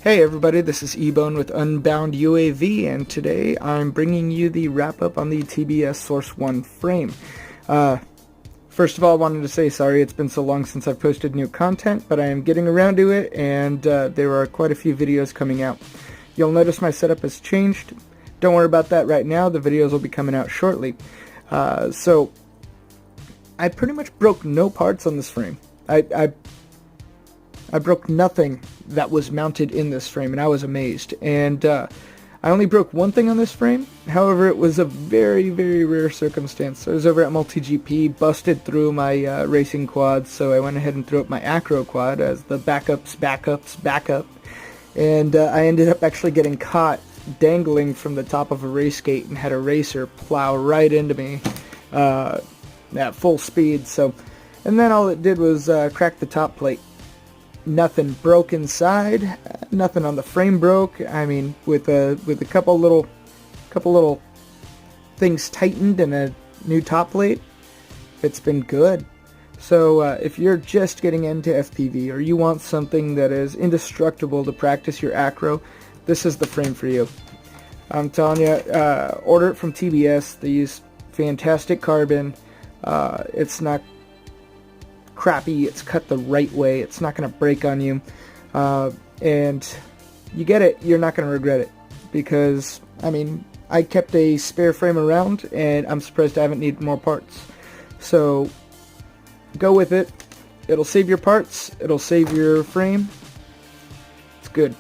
Hey everybody, this is Ebone with UnboundUAV, and today I'm bringing you the wrap-up on the TBS Source 1 frame. First of all, I wanted to say sorry it's been so long since I've posted new content, but I am getting around to it, and there are quite a few videos coming out. You'll notice my setup has changed. Don't worry about that right now, the videos will be coming out shortly. So, I pretty much broke no parts on this frame. I broke nothing that was mounted in this frame, and I was amazed. And I only broke one thing on this frame. However, it was a very, very rare circumstance. I was over at MultiGP, busted through my racing quad, so I went ahead and threw up my Acro quad as the backup. And I ended up actually getting caught dangling from the top of a race gate and had a racer plow right into me at full speed. And then all it did was crack the top plate. Nothing broke inside, nothing on the frame broke. I mean, with a couple little things tightened and a new top plate, it's been good. So if you're just getting into FPV or you want something that is indestructible to practice your acro, this is the frame for you. I'm telling you, order it from TBS. They use fantastic carbon. It's not crappy, it's cut the right way, it's not going to break on you, and you get it, you're not going to regret it, because I mean, I kept a spare frame around and I'm surprised I haven't needed more parts. So go with it, it'll save your parts, it'll save your frame, it's good.